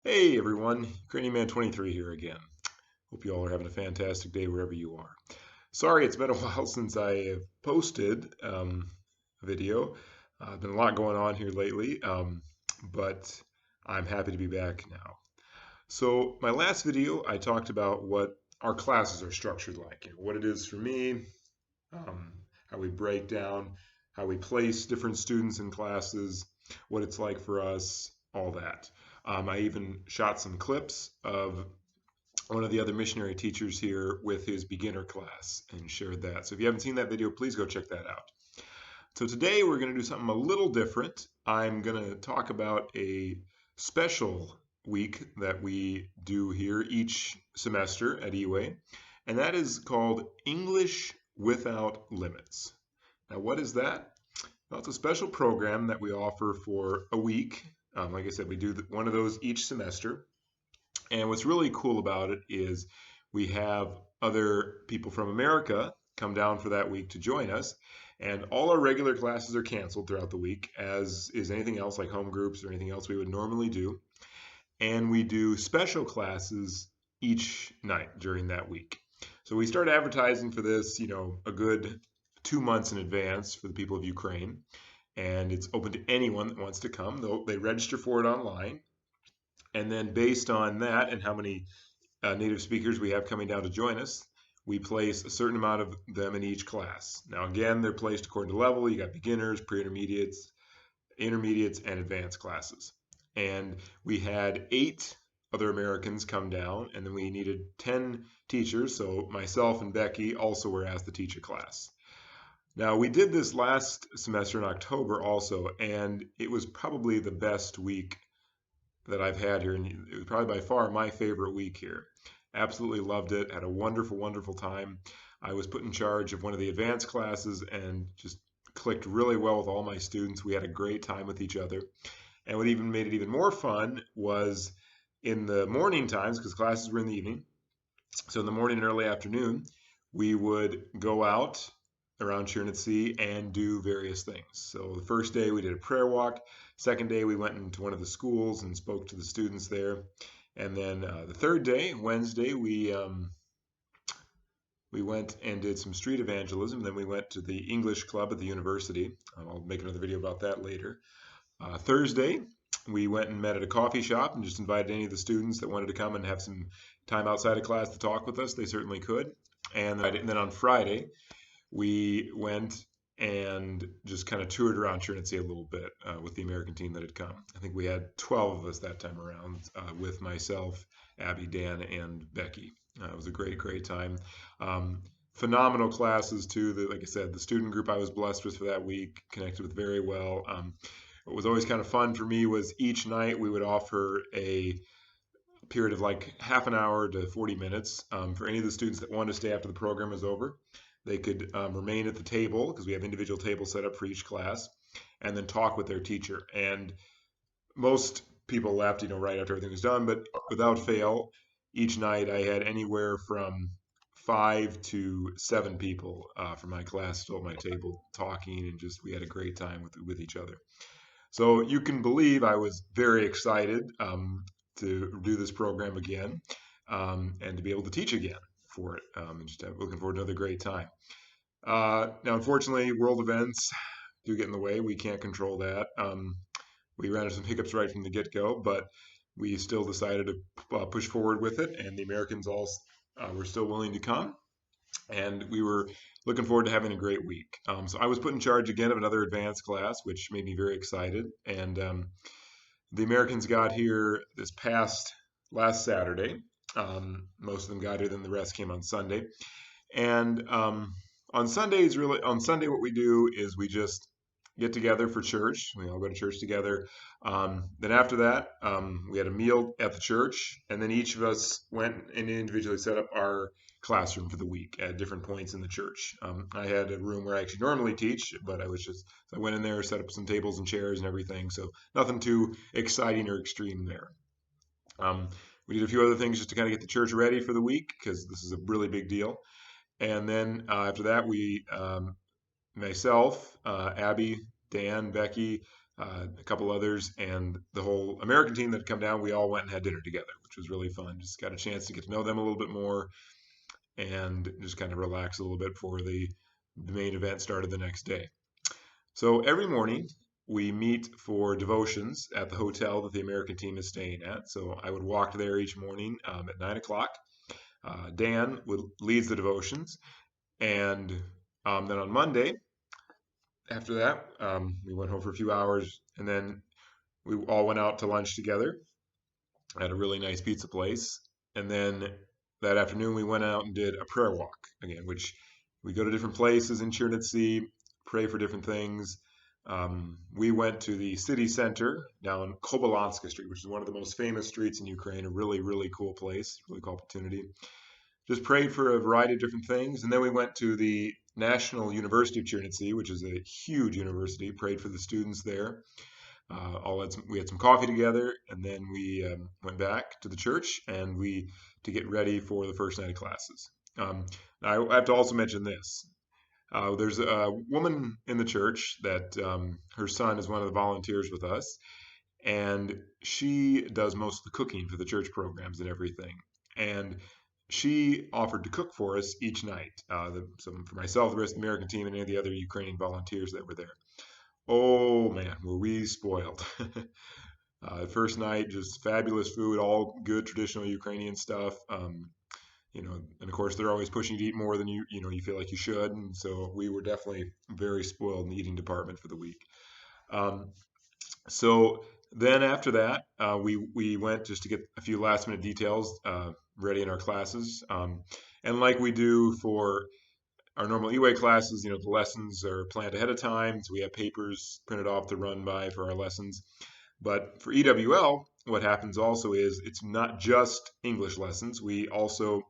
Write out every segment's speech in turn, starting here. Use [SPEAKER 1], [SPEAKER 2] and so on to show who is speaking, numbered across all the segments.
[SPEAKER 1] Hey everyone, Ukrainian Man 23 here again. Hope you all are having a fantastic day wherever you are. Sorry, it's been a while since I have posted a video. Been a lot going on here lately, but I'm happy to be back now. So my last video, I talked about what our classes are structured like, what it is for me, um, how we break down, how we place different students in classes, what it's like for us, all that. I even shot some clips of one of the other missionary teachers here with his beginner class and shared that. So if you haven't seen that video, please go check that out. So today we're going to do something a little different. I'm going to talk about a special week that we do here each semester at EWA, and that is called English Without Limits. Now, what is that? Well, it's a special program that we offer for a week. Like I said, we do one of those each semester. And what's really cool about it is we have other people from America come down for that week to join us. And all our regular classes are canceled throughout the week, as is anything else like home groups or anything else we would normally do. And we do special classes each night during that week. So we start advertising for this, a good 2 months in advance for the people of Ukraine. And it's open to anyone that wants to come. They register for it online. And then based on that and how many native speakers we have coming down to join us, we place a certain amount of them in each class. Now, again, they're placed according to level. You got beginners, pre-intermediates, intermediates, and advanced classes. And we had 8 other Americans come down, and then we needed 10 teachers. So myself and Becky also were asked to teach a class. Now, we did this last semester in October also, and it was probably the best week that I've had here, and it was probably by far my favorite week here. Absolutely loved it. Had a wonderful, wonderful time. I was put in charge of one of the advanced classes and just clicked really well with all my students. We had a great time with each other. And what even made it even more fun was in the morning times, because classes were in the evening. So in the morning and early afternoon, we would go out around Chernivtsi and do various things. So the first day we did a prayer walk. Second day we went into one of the schools and spoke to the students there. And then the third day, Wednesday, we went and did some street evangelism. Then we went to the English club at the university. I'll make another video about that later. Thursday, we went and met at a coffee shop and just invited any of the students that wanted to come and have some time outside of class to talk with us. They certainly could. And then on Friday, we went and just kind of toured around Chernivtsi a little bit with the American team that had come. I think we had 12 of us that time around with myself, Abby, Dan, and Becky. It was a great, great time. Phenomenal classes too. Like I said, the student group I was blessed with for that week connected with very well. What was always kind of fun for me was each night we would offer a period of like half an hour to 40 minutes for any of the students that wanted to stay after the program was over. They could remain at the table because we have individual tables set up for each class and then talk with their teacher. And most people left, right after everything was done, but without fail, each night I had anywhere from 5 to 7 people from my class still at my table talking, and just we had a great time with each other. So you can believe I was very excited to do this program again and to be able to teach again for it. And just looking forward to another great time. Now, unfortunately, world events do get in the way. We can't control that. We ran into some hiccups right from the get-go, but we still decided to push forward with it, and the Americans all were still willing to come, and we were looking forward to having a great week. So I was put in charge again of another advanced class, which made me very excited. And the Americans got here this last Saturday. Most of them got here, then the rest came on Sunday. And on Sunday, what we do is we just get together for church. We all go to church together. Then after that, we had a meal at the church, and then each of us went and individually set up our classroom for the week at different points in the church. I had a room where I actually normally teach, but I went in there, set up some tables and chairs and everything. So nothing too exciting or extreme there. We did a few other things just to kind of get the church ready for the week because this is a really big deal. And then after that, myself, Abby, Dan, Becky, a couple others, and the whole American team that had come down. We all went and had dinner together, which was really fun. Just got a chance to get to know them a little bit more and just kind of relax a little bit before the main event started the next day. So every morning we meet for devotions at the hotel that the American team is staying at. So I would walk there each morning at 9 o'clock. Dan leads the devotions, and then on Monday, after that, we went home for a few hours, and then we all went out to lunch together at a really nice pizza place. And then that afternoon, we went out and did a prayer walk again, which we go to different places in Chernivtsi, pray for different things. We went to the city center down Kobylanska Street, which is one of the most famous streets in Ukraine, a really, really cool place, really cool opportunity. Just prayed for a variety of different things. And then we went to the National University of Chernivtsi, which is a huge university, prayed for the students there. We had some coffee together, and then we went back to the church and to get ready for the first night of classes. Now I have to also mention this. There's a woman in the church that her son is one of the volunteers with us, and she does most of the cooking for the church programs and everything. And she offered to cook for us each night. For myself, the rest of the American team, and any of the other Ukrainian volunteers that were there. Oh man, were we spoiled. The first night, just fabulous food, all good traditional Ukrainian stuff. And of course they're always pushing you to eat more than you feel like you should. And so we were definitely very spoiled in the eating department for the week. So then after that, we went just to get a few last minute details ready in our classes. And like we do for our normal E-Way classes, the lessons are planned ahead of time. So we have papers printed off to run by for our lessons. But for EWL, what happens also is it's not just English lessons. We also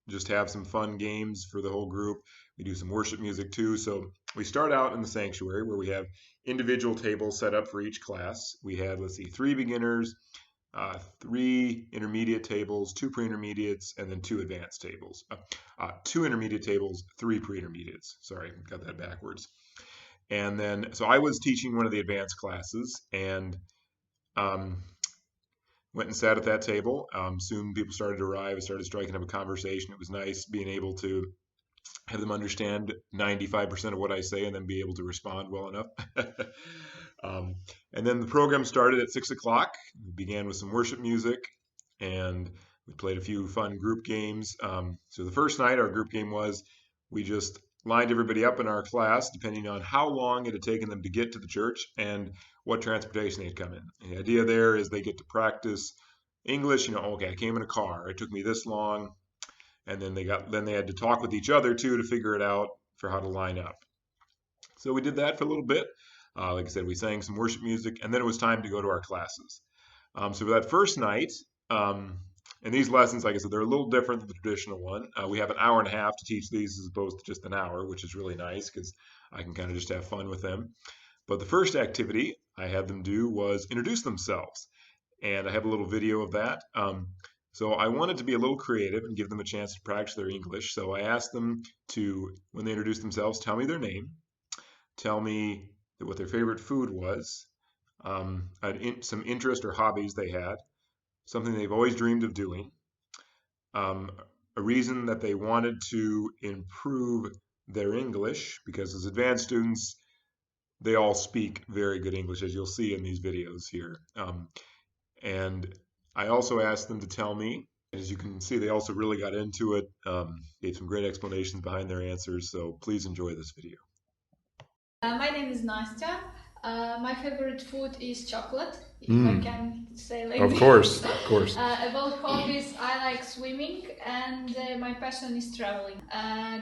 [SPEAKER 1] just have some fun games for the whole group. We do some worship music too. So we start out in the sanctuary where we have individual tables set up for each class. We had, 3 beginners, 3 intermediate tables, 2 pre-intermediates, and then 2 advanced tables. 2 intermediate tables, 3 pre-intermediates. Sorry, got that backwards. And then, so I was teaching one of the advanced classes, and went and sat at that table. Soon people started to arrive. I started striking up a conversation. It was nice being able to have them understand 95% of what I say and then be able to respond well enough. And then the program started at 6 o'clock. We began with some worship music, and we played a few fun group games. So the first night, our group game was, we just lined everybody up in our class, depending on how long it had taken them to get to the church and what transportation they'd come in. And the idea there is they get to practice English. Okay, I came in a car. It took me this long. And then they had to talk with each other too to figure it out for how to line up. So we did that for a little bit. Like I said, we sang some worship music, and then it was time to go to our classes. So for that first night, and these lessons, like I said, they're a little different than the traditional one. We have an hour and a half to teach these as opposed to just an hour, which is really nice because I can kind of just have fun with them. But the first activity I had them do was introduce themselves. And I have a little video of that. So I wanted to be a little creative and give them a chance to practice their English. So I asked them to, when they introduce themselves, tell me their name, tell me what their favorite food was, some interest or hobbies they had, something they've always dreamed of doing, a reason that they wanted to improve their English, because as advanced students, they all speak very good English, as you'll see in these videos here. And I also asked them to tell me, as you can see, they also really got into it, gave some great explanations behind their answers, so please enjoy this video.
[SPEAKER 2] My name is Nastya. My favorite food is chocolate, if I can say like this.
[SPEAKER 1] Of course.
[SPEAKER 2] About hobbies, I like swimming, and my passion is traveling.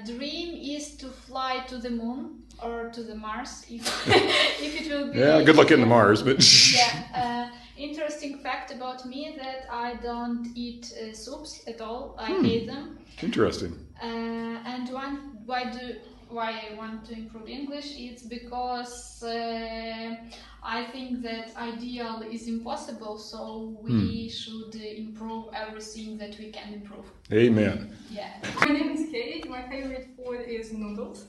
[SPEAKER 2] Dream is to fly to the moon or to the Mars, if it will be.
[SPEAKER 1] Yeah, good luck getting to Mars, but.
[SPEAKER 2] Yeah. Interesting fact about me that I don't eat soups at all. I hate them.
[SPEAKER 1] Interesting.
[SPEAKER 2] And why I want to improve English, it's because I think that ideal is impossible, so we should improve everything that we can improve.
[SPEAKER 1] Amen.
[SPEAKER 2] Yeah.
[SPEAKER 3] My name is Kate. My favorite food is noodles.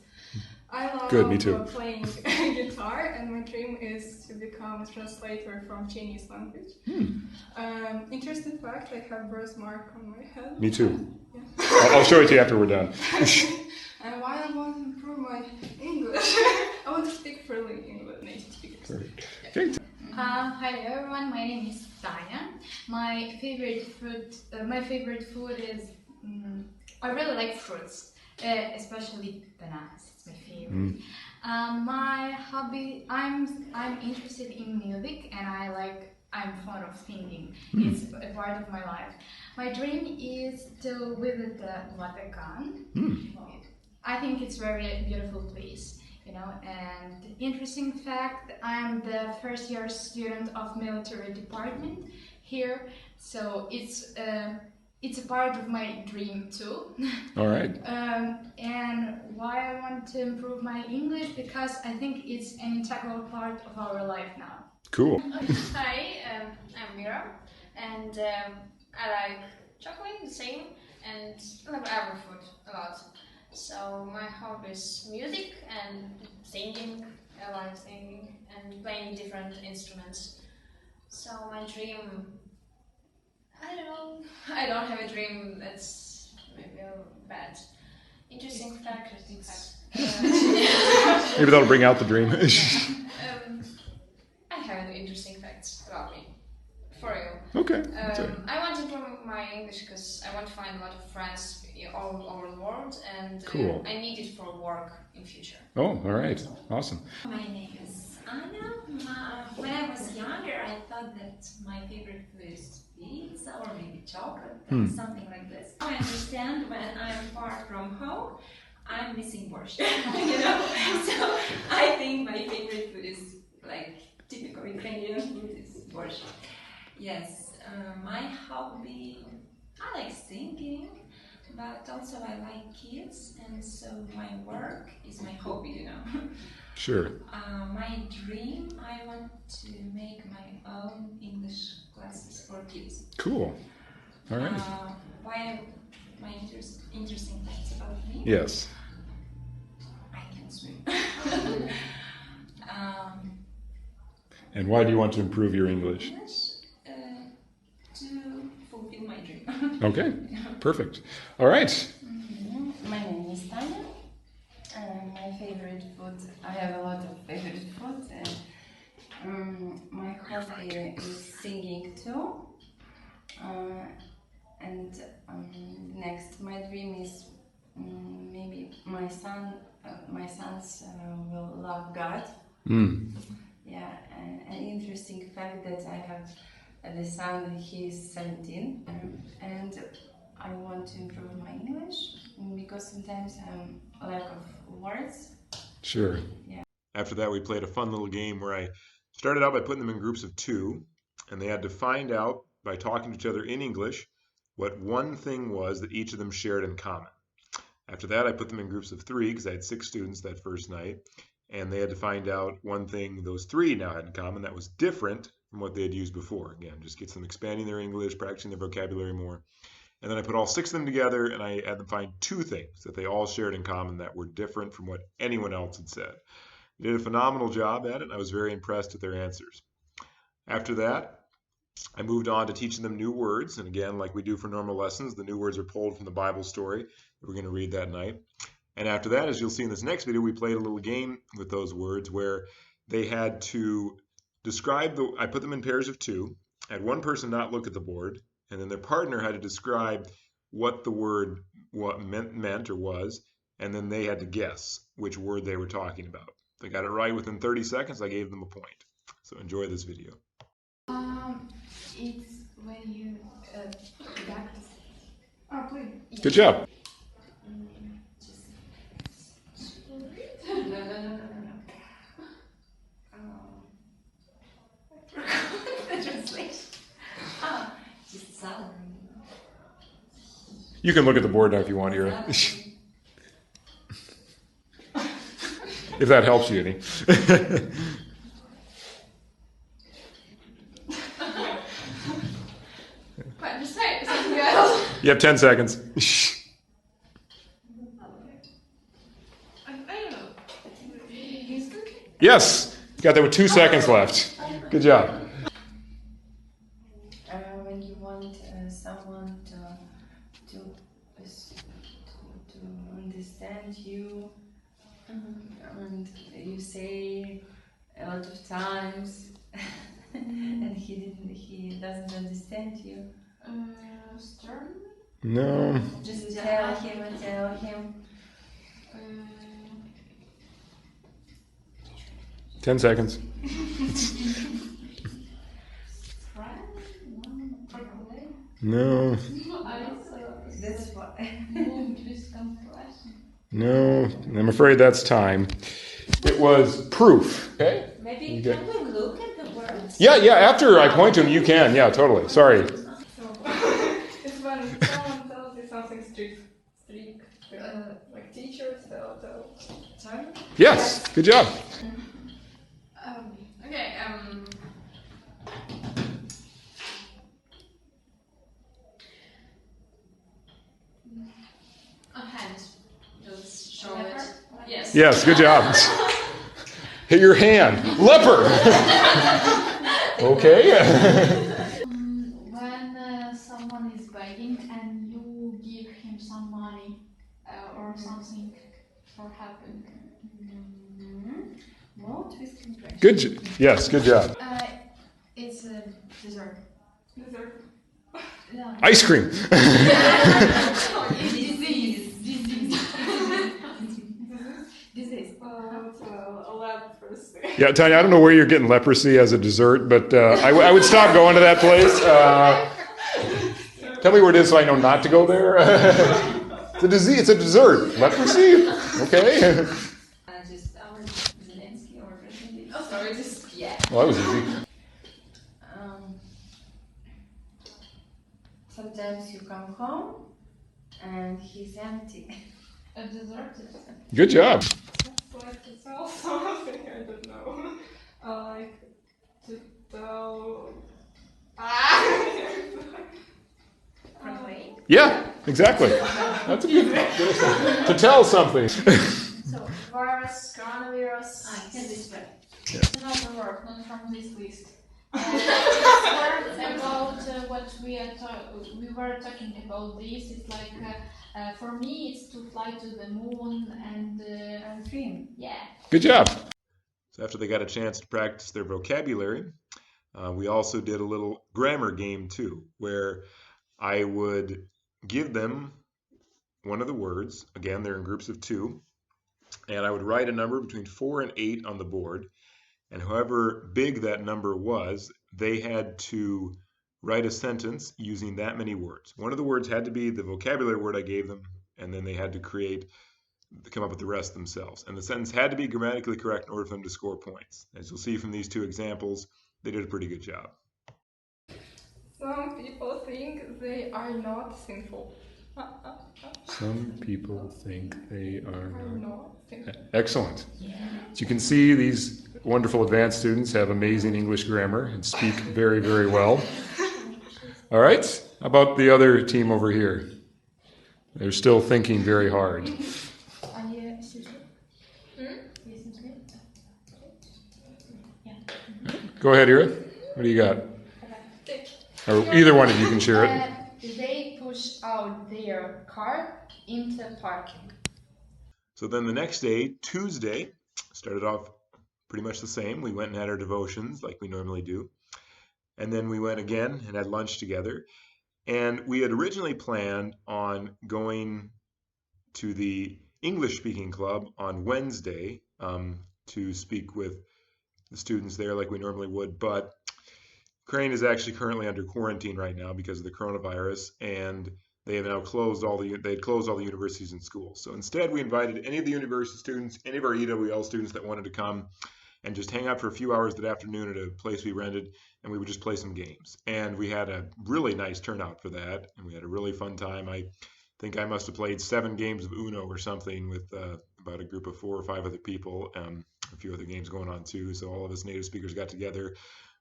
[SPEAKER 3] I love
[SPEAKER 1] Good, me too.
[SPEAKER 3] Playing guitar, and my dream is to become a translator from Chinese language. Interesting fact, I have birthmark on my head.
[SPEAKER 1] Me too.
[SPEAKER 3] Yeah.
[SPEAKER 1] I'll show it to you after we're done.
[SPEAKER 3] And why I want to improve my English, I want to speak freely English, native speakers.
[SPEAKER 1] Okay.
[SPEAKER 4] Hi everyone, my name is Tanya. My favorite food is I really like fruits, especially bananas. It's my favorite. My hobby, I'm interested in music, and I'm fond of singing. It's a part of my life. My dream is to visit the Vatican. I think it's a very beautiful place. You know, and interesting fact, I'm the first year student of military department here, so it's a part of my dream too.
[SPEAKER 1] All right.
[SPEAKER 4] And why I want to improve my English, because I think it's an integral part of our life now.
[SPEAKER 1] Cool.
[SPEAKER 5] Hi, I'm Mira, and I like chocolate the same, and I love every food a lot. So my hobby is music and singing. I like singing and playing different instruments. So my dream, I don't know. I don't have a dream that's maybe bad. Interesting fact.
[SPEAKER 1] Maybe that'll bring out the dream.
[SPEAKER 5] I have interesting facts about me. For you.
[SPEAKER 1] Okay.
[SPEAKER 5] I want to improve my English because I want to find a lot of friends all over the world, and
[SPEAKER 1] Cool.
[SPEAKER 5] I need it for work in future.
[SPEAKER 1] Oh, all right. Awesome.
[SPEAKER 6] My name is Anna. When I was younger, I thought that my favorite food is pizza or maybe chocolate, something like this. I understand when I'm far from home, I'm missing borscht, you know? So I think my favorite food is like typical Ukrainian food is borscht. Yes, my hobby, I like singing, but also I like kids, and so my work is my hobby, you know.
[SPEAKER 1] Sure.
[SPEAKER 6] My dream, I want to make my own English classes for kids.
[SPEAKER 1] Cool. All right.
[SPEAKER 6] Why my interesting facts about me?
[SPEAKER 1] Yes.
[SPEAKER 6] I can swim.
[SPEAKER 1] And why do you want to improve your English?
[SPEAKER 6] To fulfill my dream.
[SPEAKER 1] Okay. Perfect. All right.
[SPEAKER 7] My name is Tanya. My favorite food, I have a lot of favorite food. My hobby is singing too. Next, my dream is maybe my sons will love God. Yeah, an interesting fact that I have the son, he is 17, and I want to improve my English because sometimes I'm lack of words.
[SPEAKER 1] Sure.
[SPEAKER 7] Yeah.
[SPEAKER 1] After that, we played a fun little game where I started out by putting them in groups of 2, and they had to find out by talking to each other in English what one thing was that each of them shared in common. After that, I put them in groups of 3 because I had 6 students that first night, and they had to find out one thing those 3 now had in common that was different from what they had used before. Again, just gets them expanding their English, practicing their vocabulary more. And then I put all 6 of them together, and I had them find 2 things that they all shared in common that were different from what anyone else had said. They did a phenomenal job at it, and I was very impressed with their answers. After that, I moved on to teaching them new words. And again, like we do for normal lessons, the new words are pulled from the Bible story that we're going to read that night. And after that, as you'll see in this next video, we played a little game with those words where they had to describe I put them in pairs of 2, had one person not look at the board, and then their partner had to describe what the word meant or was, and then they had to guess which word they were talking about. If they got it right within 30 seconds, I gave them a point. So enjoy this video.
[SPEAKER 4] It's when you practice.
[SPEAKER 3] Oh, please.
[SPEAKER 1] Good job.
[SPEAKER 6] The translation. Just salary.
[SPEAKER 1] You can look at the board now if you want, Ira. If that helps you any.
[SPEAKER 2] But just say something else.
[SPEAKER 1] You have 10 seconds.
[SPEAKER 2] I don't know.
[SPEAKER 1] Yes, you got that with 2 seconds left. Good job.
[SPEAKER 7] When you want someone to understand you, and you say a lot of times, and he doesn't understand you.
[SPEAKER 2] Stern.
[SPEAKER 1] No.
[SPEAKER 7] Just tell him and tell him.
[SPEAKER 1] 10 seconds. No.
[SPEAKER 7] That's what.
[SPEAKER 1] No. I'm afraid that's time. It was proof. Okay?
[SPEAKER 6] Maybe can we look at the words?
[SPEAKER 1] Yeah, after I point to him, you can. Yeah, totally. Sorry.
[SPEAKER 3] So it's when someone tells you something strict, like teachers tell. Sorry?
[SPEAKER 1] Yes, good job.
[SPEAKER 5] Okay. A hand. Just show it. Yes.
[SPEAKER 1] Yes, good job. Hit your hand. Leper. Okay.
[SPEAKER 2] When someone is begging and you give him some money or something for helping.
[SPEAKER 7] No, twist and press.
[SPEAKER 1] Good. Yes, good job.
[SPEAKER 4] It's a dessert.
[SPEAKER 3] Dessert.
[SPEAKER 4] No.
[SPEAKER 1] Ice cream.
[SPEAKER 4] Disease.
[SPEAKER 3] A leprosy.
[SPEAKER 1] Yeah, Tanya, I don't know where you're getting leprosy as a dessert, but I would stop going to that place. Tell me where it is so I know not to go there. It's a disease. It's a dessert. Leprosy? Okay.
[SPEAKER 6] Just our Zelensky or President.
[SPEAKER 4] Oh, sorry, just yeah.
[SPEAKER 1] Well, that was easy.
[SPEAKER 7] Sometimes you come home and he's empty.
[SPEAKER 2] A dessert.
[SPEAKER 1] Good job.
[SPEAKER 3] Like to tell something, I don't know. Like to tell.
[SPEAKER 1] Yeah, exactly. That's a good to tell something.
[SPEAKER 2] So, virus, coronavirus.
[SPEAKER 6] Can this way?
[SPEAKER 2] Another word, not from this list. It's about what we were talking about. This it's like for me, it's to fly to the moon and
[SPEAKER 7] Dream.
[SPEAKER 2] yeah.
[SPEAKER 1] Good job. So after they got a chance to practice their vocabulary, we also did a little grammar game too, where I would give them one of the words. Again, they're in groups of 2, and I would write a number between 4 and 8 on the board. And however big that number was, they had to write a sentence using that many words. One of the words had to be the vocabulary word I gave them, and then they had to come up with the rest themselves. And the sentence had to be grammatically correct in order for them to score points. As you'll see from these 2 examples, they did a pretty good job.
[SPEAKER 3] Some people think they are not sinful.
[SPEAKER 1] Some people think they are
[SPEAKER 3] not sinful.
[SPEAKER 1] Excellent. As you can see, these wonderful advanced students have amazing English grammar and speak very, very well. All right, how about the other team over here? They're still thinking very hard.
[SPEAKER 2] Are you
[SPEAKER 1] Go ahead, Ira. What do you got? Or either one of you can share it.
[SPEAKER 2] They push out their car into parking.
[SPEAKER 1] So then the next day, Tuesday, started off pretty much the same. We went and had our devotions like we normally do. And then we went again and had lunch together. And we had originally planned on going to the English speaking club on Wednesday to speak with the students there like we normally would. But Ukraine is actually currently under quarantine right now because of the coronavirus, and they have now closed all the universities and schools. So instead, we invited any of the university students, any of our EWL students that wanted to come and just hang out for a few hours that afternoon at a place we rented, and we would just play some games. And we had a really nice turnout for that, and we had a really fun time. I think I must have played 7 games of Uno or something with about a group of 4 or 5 other people, a few other games going on too. So all of us native speakers got together.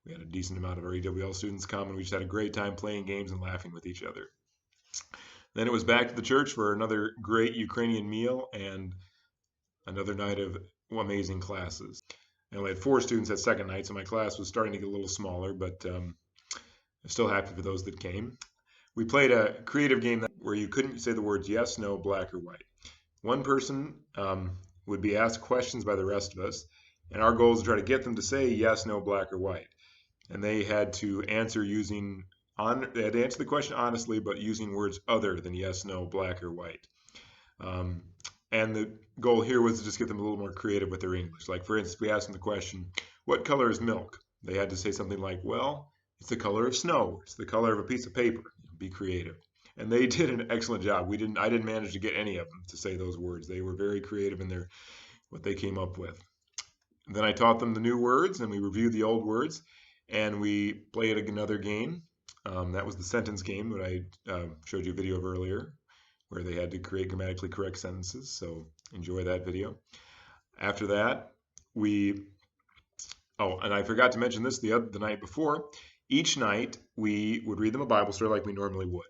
[SPEAKER 1] We had a decent amount of our EWL students come, and we just had a great time playing games and laughing with each other. Then it was back to the church for another great Ukrainian meal and another night of amazing classes. I only had 4 students that second night, so my class was starting to get a little smaller, but I'm still happy for those that came. We played a creative game where you couldn't say the words yes, no, black, or white. One person would be asked questions by the rest of us, and our goal is to try to get them to say yes, no, black, or white. And they had to answer they had to answer the question honestly, but using words other than yes, no, black, or white. And the goal here was to just get them a little more creative with their English. Like, for instance, we asked them the question, what color is milk? They had to say something like, well, it's the color of snow. It's the color of a piece of paper. Be creative. And they did an excellent job. I didn't manage to get any of them to say those words. They were very creative in what they came up with. And then I taught them the new words, and we reviewed the old words, and we played another game. That was the sentence game that I showed you a video of earlier, where they had to create grammatically correct sentences. So enjoy that video. After that, and I forgot to mention this the night before. Each night, we would read them a Bible story like we normally would.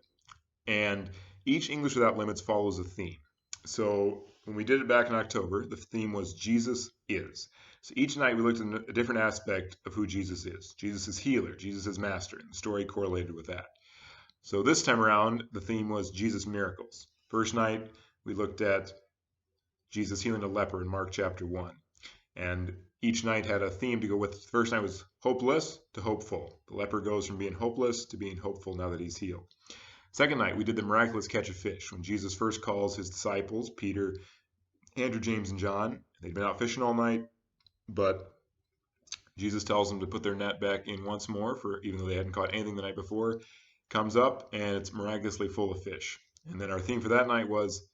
[SPEAKER 1] And each English Without Limits follows a theme. So when we did it back in October, the theme was Jesus is. So each night we looked at a different aspect of who Jesus is. Jesus is healer. Jesus is master. And the story correlated with that. So this time around, the theme was Jesus miracles. First night, we looked at Jesus healing a leper in Mark chapter 1. And each night had a theme to go with. The first night was hopeless to hopeful. The leper goes from being hopeless to being hopeful now that he's healed. Second night, we did the miraculous catch of fish, when Jesus first calls his disciples, Peter, Andrew, James, and John. They'd been out fishing all night, but Jesus tells them to put their net back in once more, even though they hadn't caught anything the night before. Comes up, and it's miraculously full of fish. And then our theme for that night was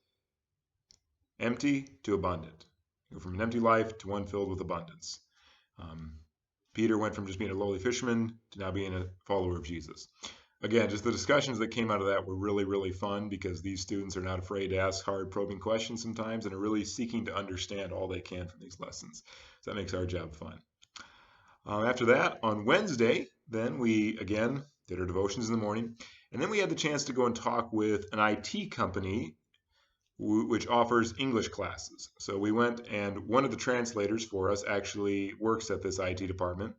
[SPEAKER 1] empty to abundant. Go from an empty life to one filled with abundance. Peter went from just being a lowly fisherman to now being a follower of Jesus. Again, just the discussions that came out of that were really, really fun, because these students are not afraid to ask hard, probing questions sometimes and are really seeking to understand all they can from these lessons. So that makes our job fun. After that, on Wednesday, then we, again, did our devotions in the morning. And then we had the chance to go and talk with an IT company which offers English classes. So we went, and one of the translators for us actually works at this IT department,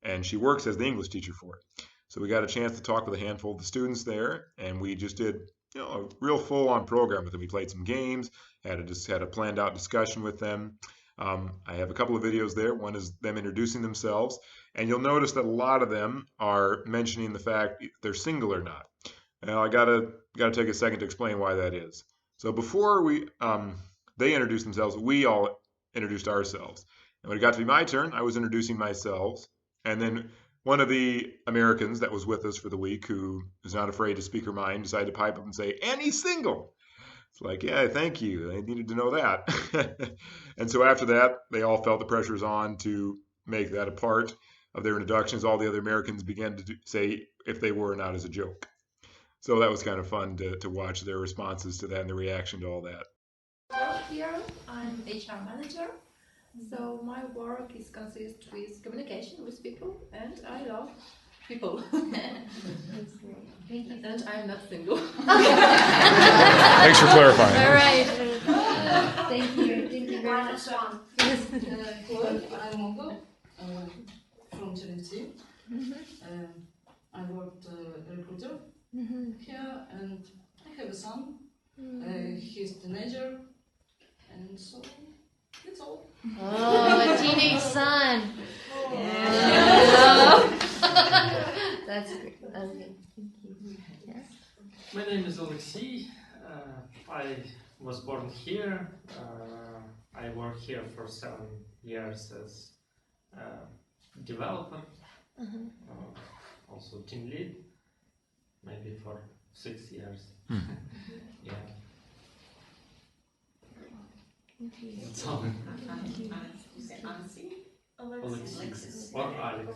[SPEAKER 1] and she works as the English teacher for it. So we got a chance to talk with a handful of the students there, and we just did a real full-on program with them. We played some games, had a planned-out discussion with them. I have a couple of videos there. One is them introducing themselves, and you'll notice that a lot of them are mentioning the fact they're single or not. Now I gotta take a second to explain why that is. So before they introduced themselves, we all introduced ourselves. And when it got to be my turn, I was introducing myself, and then one of the Americans that was with us for the week, who is not afraid to speak her mind, decided to pipe up and say, "And he's single." It's like, yeah, thank you. I needed to know that. And so after that, they all felt the pressures on to make that a part of their introductions. All the other Americans began to say if they were or not as a joke. So that was kind of fun to watch their responses to that and the reaction to all that.
[SPEAKER 8] Here, I'm HR manager. So my work consists with communication with people, and I love people. Thank you. And I'm not single.
[SPEAKER 1] Thanks for clarifying.
[SPEAKER 8] All right. Thank you very much.
[SPEAKER 9] Hello, I'm Mogo from Trinity. I worked a recruiter here, and I have a son. He's a teenager, and so that's all.
[SPEAKER 8] Oh, a teenage son. Yeah. That's great. Okay. Thank you. Yes.
[SPEAKER 10] My name is Alexei. I was born here. I work here for 7 years as a developer, also team lead, maybe for 6 years. Yeah. That's all. Alexis or Alex.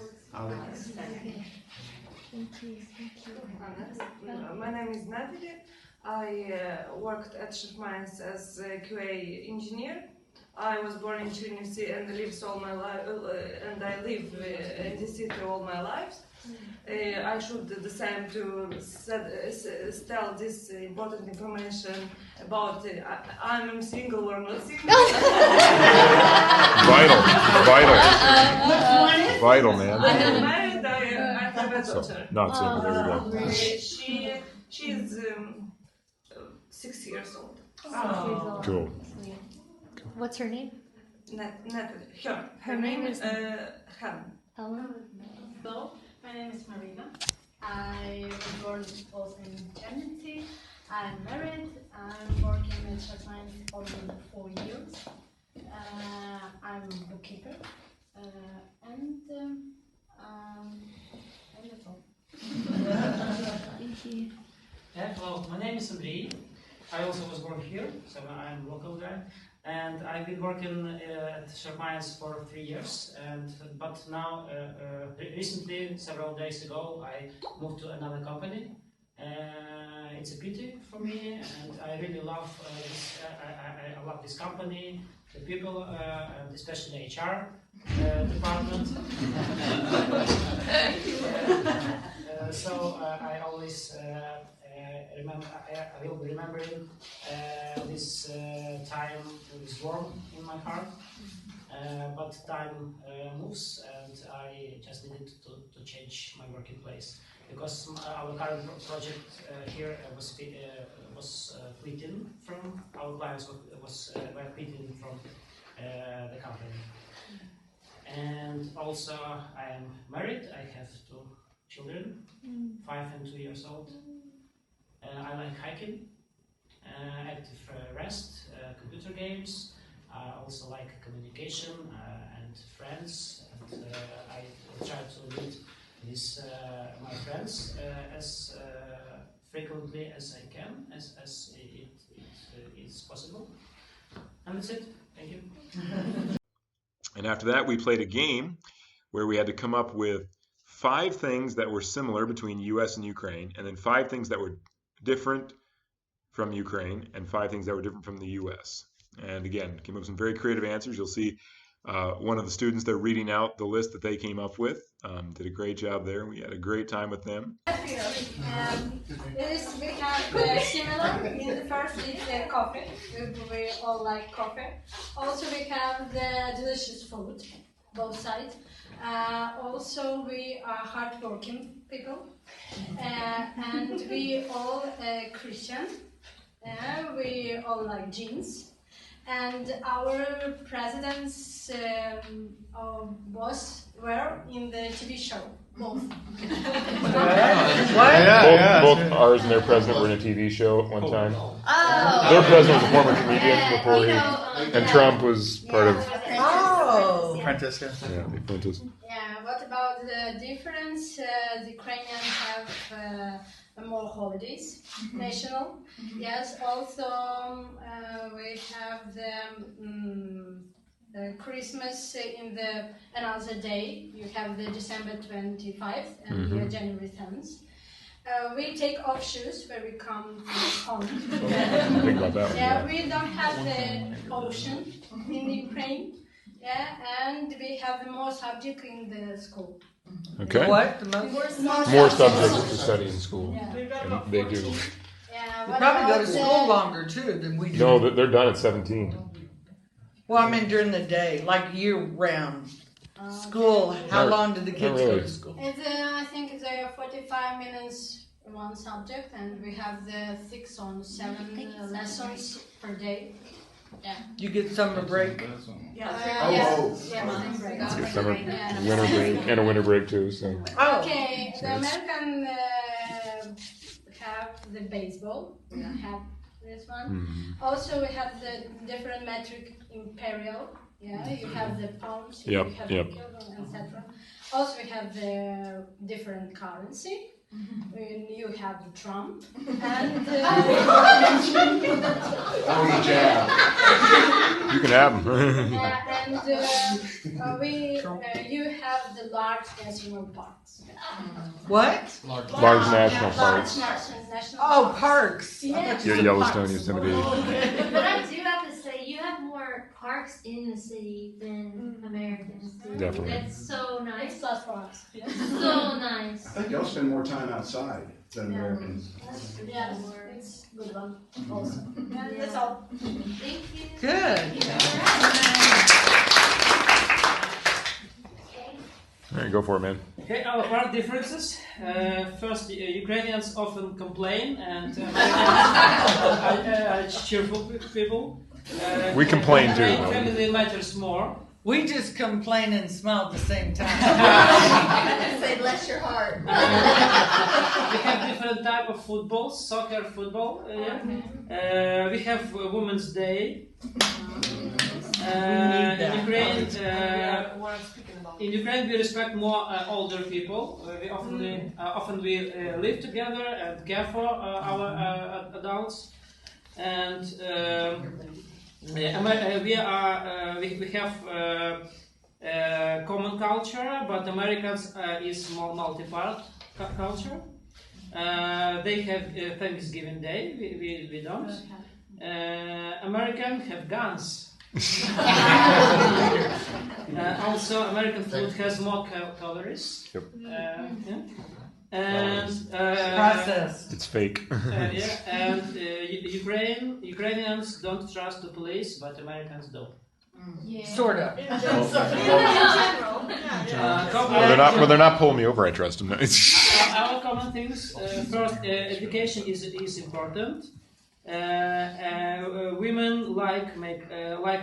[SPEAKER 11] My name is Natalie. I worked at Chef Mines as a QA engineer. I was born in Tbilisi and lives all my life, and I live in the city all my life. I should do the same to tell this important information about I'm single or not single.
[SPEAKER 1] Vital, man.
[SPEAKER 11] I'm married. I have a daughter.
[SPEAKER 1] So, not single. There we go.
[SPEAKER 11] She's 6 years old.
[SPEAKER 1] Cool.
[SPEAKER 12] What's her name?
[SPEAKER 11] Her name is Helen.
[SPEAKER 12] Helen.
[SPEAKER 13] So, my name is Marina. I was born also in Tennessee. I'm married. I'm working at Sharpminds for 4 years. I'm a bookkeeper. And that's all.
[SPEAKER 12] Thank you.
[SPEAKER 14] Yeah, hello, my name is Andrei. I also was born here, so I'm a local guy. And I've been working at Sharpminds for 3 years. But now, recently, several days ago, I moved to another company. It's a pity for me, and I really love this. I love this company, the people, and especially the HR department. So I always remember. I will be remembering this time. This warm in my heart. But time moves, and I just needed to change my working place because our current project here was quitting from our clients were quitting from the company. And also, I am married. I have 2 children, 5 and 2 years old. I like hiking, active rest, computer games. I also like communication and friends. And I try to meet my friends as frequently as I can, as it is possible. And that's it. Thank you.
[SPEAKER 1] And after that, we played a game where we had to come up with 5 things that were similar between U.S. and Ukraine, and then 5 things that were different from Ukraine, and 5 things that were different from the U.S. And again, came up with some very creative answers. You'll see one of the students there reading out the list that they came up with. Did a great job there. We had a great time with them.
[SPEAKER 15] We have similar. In the first is the coffee. We all like coffee. Also we have the delicious food, both sides. Also we are hardworking people. And we all Christian. We all like jeans. And our president's boss were in the TV show, both.
[SPEAKER 1] Both ours and their president were in a TV show at one time.
[SPEAKER 15] Oh.
[SPEAKER 1] Their president was a former comedian before he, and Trump was part of.
[SPEAKER 15] Oh.
[SPEAKER 16] Apprentice, yeah.
[SPEAKER 1] Yeah, the Apprentice.
[SPEAKER 15] Yeah. What about the difference? The Ukrainians have more holidays, national. Yes. Also, we have the Christmas in the another day. You have the December 25th and the January 10th. We take off shoes when we come home.
[SPEAKER 1] Think about that one.
[SPEAKER 15] Yeah, we don't have the ocean in Ukraine. Yeah, and we have more subject in the school.
[SPEAKER 1] Okay.
[SPEAKER 8] What?
[SPEAKER 1] More subjects to study in school.
[SPEAKER 15] Yeah.
[SPEAKER 1] And they do.
[SPEAKER 15] Yeah,
[SPEAKER 8] They probably go to school longer too than we do.
[SPEAKER 1] No, they're done at 17.
[SPEAKER 8] Well, I mean during the day, like year round. School, how long do the kids go to school?
[SPEAKER 15] It's, I think it's 45 minutes one subject, and we have the 6 or 7 lessons per day. Yeah.
[SPEAKER 8] You get summer break?
[SPEAKER 15] Yes.
[SPEAKER 1] Summer, winter break, and a winter break too. So.
[SPEAKER 15] Okay, the American have the baseball. We don't have this one. Also, we have the different metric imperial. Yeah, you have the pounds, you have the kilo, etc. Also, we have the different currency. You have Trump and
[SPEAKER 1] You can have them.
[SPEAKER 15] and you have the large national parks.
[SPEAKER 8] What?
[SPEAKER 1] Large national parks.
[SPEAKER 8] Oh, parks.
[SPEAKER 15] Yeah.
[SPEAKER 1] Yellowstone, Yosemite.
[SPEAKER 12] But I do have to say, you have more parks in the city than Americans do.
[SPEAKER 1] Definitely.
[SPEAKER 12] That's so nice.
[SPEAKER 15] It's plus for us.
[SPEAKER 12] So nice.
[SPEAKER 16] I think y'all spend more time outside than Americans.
[SPEAKER 15] Yes, it's good one also. That's all.
[SPEAKER 12] Thank you.
[SPEAKER 17] Good.
[SPEAKER 1] All right, go for it, man.
[SPEAKER 10] Okay, our differences. First, Ukrainians often complain, and cheerful people.
[SPEAKER 1] We complain too, though.
[SPEAKER 10] Family matters more.
[SPEAKER 17] We just complain and smile at the same time.
[SPEAKER 8] Say, bless your heart.
[SPEAKER 10] We have different type of football, soccer, football. We have Women's Day. In Ukraine, we respect more older people. We often live together and care for our adults. And we have common culture, but Americans is more multi-part culture. They have Thanksgiving Day. We don't. Americans have guns. Also, American food has more calories.
[SPEAKER 1] Yep.
[SPEAKER 10] And
[SPEAKER 17] processed.
[SPEAKER 1] It's fake.
[SPEAKER 10] And Ukrainians don't trust the police, but Americans do.
[SPEAKER 17] Yeah. Sort of.
[SPEAKER 1] Well, they're not pulling me over. I trust them.
[SPEAKER 10] Our common things. First, education is important. Women like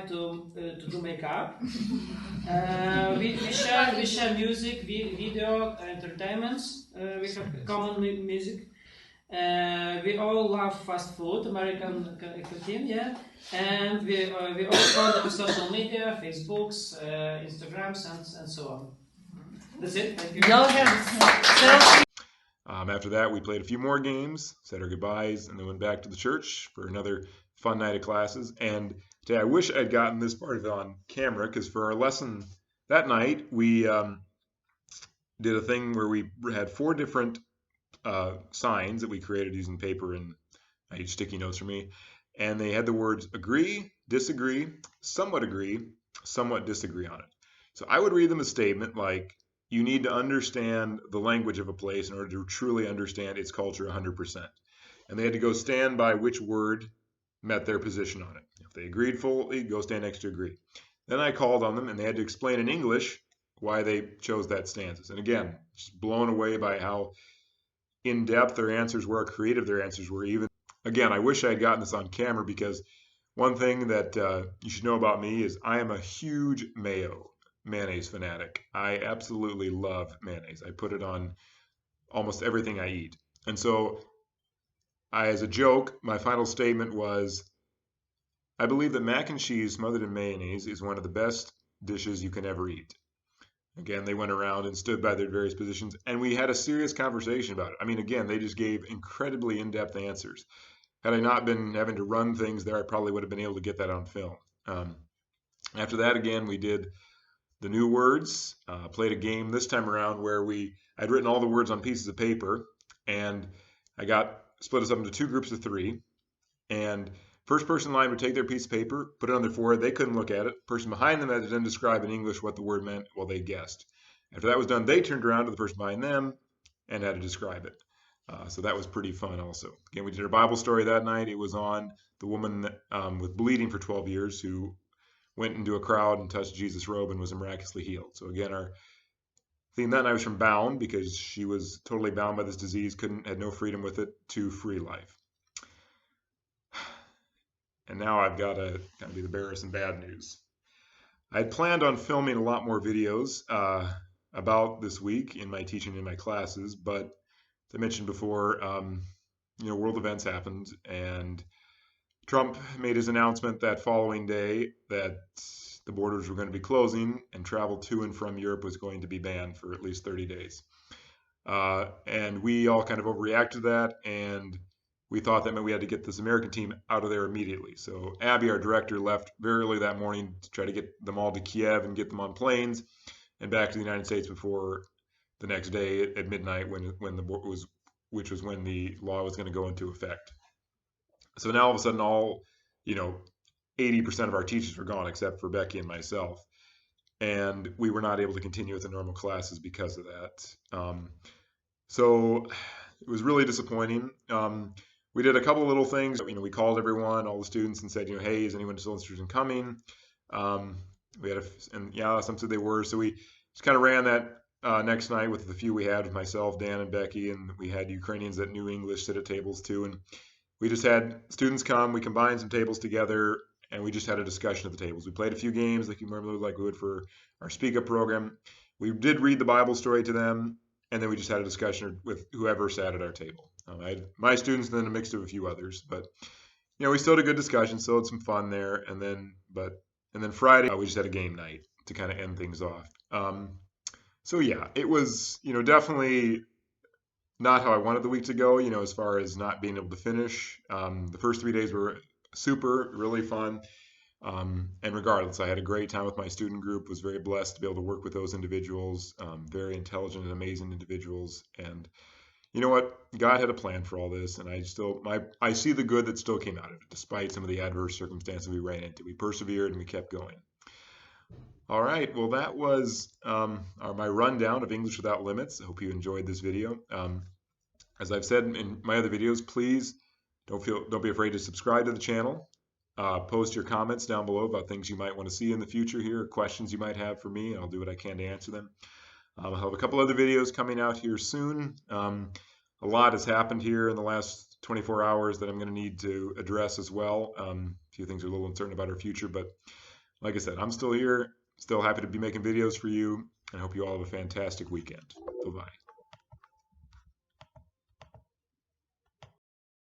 [SPEAKER 10] to do makeup. We share music, video, entertainments. We have common music. We all love fast food, American cuisine, yeah. And we all follow the social media, Facebooks, Instagrams, and so on. That's it. Thank you.
[SPEAKER 1] After that, we played a few more games, said our goodbyes, and then went back to the church for another fun night of classes. And today, I wish I'd gotten this part of it on camera, because for our lesson that night, we did a thing where we had 4 different signs that we created using paper, and I used sticky notes for me. And they had the words agree, disagree, somewhat disagree on it. So I would read them a statement like, you need to understand the language of a place in order to truly understand its culture 100%. And they had to go stand by which word met their position on it. If they agreed fully, go stand next to agree. Then I called on them, and they had to explain in English why they chose that stances. And again, just blown away by how in-depth their answers were, how creative their answers were. Even again, I wish I had gotten this on camera, because one thing that you should know about me is I am a huge mayonnaise fanatic. I absolutely love mayonnaise. I put it on almost everything I eat. And so, as a joke, my final statement was, I believe that mac and cheese smothered in mayonnaise is one of the best dishes you can ever eat. Again, they went around and stood by their various positions, and we had a serious conversation about it. I mean, again, they just gave incredibly in-depth answers. Had I not been having to run things there, I probably would have been able to get that on film. After that, again, we did the new words, played a game this time around where I'd written all the words on pieces of paper, and I split us up into 2 groups of 3, and first person in line would take their piece of paper, put it on their forehead. They couldn't look at it. Person behind them had to then describe in English what the word meant while they guessed. After that was done, they turned around to the person behind them and had to describe it. So that was pretty fun also. Again, we did our Bible story that night. It was on the woman with bleeding for 12 years who went into a crowd and touched Jesus' robe and was miraculously healed. So again, our theme that night was from Bound, because she was totally bound by this disease, had no freedom with it, to free life. And now I've got to kind of be the bearer of some bad news. I had planned on filming a lot more videos about this week in my teaching in my classes, but as I mentioned before, world events happened, and Trump made his announcement that following day that the borders were going to be closing and travel to and from Europe was going to be banned for at least 30 days. And we all kind of overreacted to that, and we thought that meant we had to get this American team out of there immediately. So Abby, our director, left very early that morning to try to get them all to Kiev and get them on planes and back to the United States before the next day at midnight, which was when the law was going to go into effect. So now all of a sudden, 80% of our teachers were gone except for Becky and myself. And we were not able to continue with the normal classes because of that. So it was really disappointing. We did a couple of little things. We called everyone, all the students, and said, hey, is anyone still interested in coming? We had some said they were. So we just kind of ran that next night with the few we had, with myself, Dan, and Becky, and we had Ukrainians that knew English sit at tables too. And we just had students come. We combined some tables together, and we just had a discussion at the tables. We played a few games like we would for our Speak Up program. We did read the Bible story to them, and then we just had a discussion with whoever sat at our table. I had my students and then a mix of a few others, but we still had a good discussion, still had some fun there. And then Friday we just had a game night to kind of end things off. So yeah, it was definitely not how I wanted the week to go. As far as not being able to finish. The first 3 days were super, really fun. And regardless, I had a great time with my student group, was very blessed to be able to work with those individuals, very intelligent and amazing individuals. And you know what? God had a plan for all this, and I see the good that still came out of it, despite some of the adverse circumstances we ran into. We persevered and we kept going. All right, well, that was my rundown of English Without Limits. I hope you enjoyed this video. As I've said in my other videos, please don't be afraid to subscribe to the channel. Post your comments down below about things you might want to see in the future here, questions you might have for me, and I'll do what I can to answer them. I'll have a couple other videos coming out here soon. A lot has happened here in the last 24 hours that I'm going to need to address as well. A few things are a little uncertain about our future, but like I said, I'm still here, still happy to be making videos for you, and I hope you all have a fantastic weekend. Bye-bye.